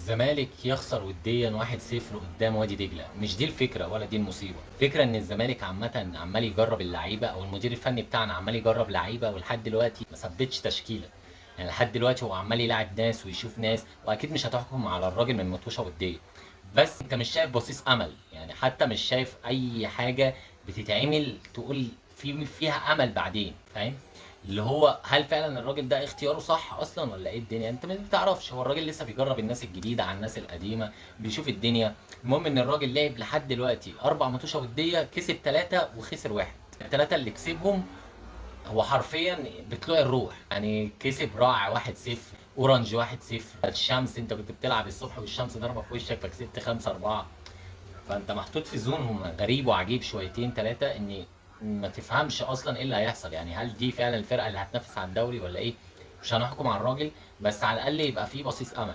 الزمالك يخسر وديا 1-0 قدام وادي دجله، مش دي الفكره ولا دي المصيبه. الفكره ان الزمالك عامه عمال يجرب اللعيبه، او المدير الفني بتاعنا عمال يجرب لعيبه، ولحد دلوقتي ما ثبتش تشكيله. يعني لحد دلوقتي هو عمال يلاعب ناس ويشوف ناس، واكيد مش هتحكم على الراجل من مطوشه وديه. بس انت مش شايف بصيص امل، يعني حتى مش شايف اي حاجه بتتعمل تقول فيها امل بعدين، فاهم؟ اللي هو هل فعلا الراجل ده اختياره صح اصلا ولا ايه الدنيا؟ انت ما بتعرفش، هو الراجل لسه بيجرب الناس الجديده على الناس القديمه، بيشوف الدنيا. المهم ان الراجل لعب لحد دلوقتي 4 ماتشات وديه، كسب 3 وخسر 1. الثلاثه اللي كسبهم هو حرفيا بطلوع الروح، يعني كسب راعي 1-0، اورنج 1-0، الشمس انت كنت بتلعب الصبح والشمس ضربه في وشك فكسبت 5-4. فانت محطوط في زون غريب وعجيب شويتين ثلاثه، ان ما تفهمش اصلا ايه اللي هيحصل. يعني هل دي فعلا الفرقه اللي هتنافس على الدوري ولا ايه؟ مش هنحكم على الراجل، بس على الاقل يبقى في بصيص امل.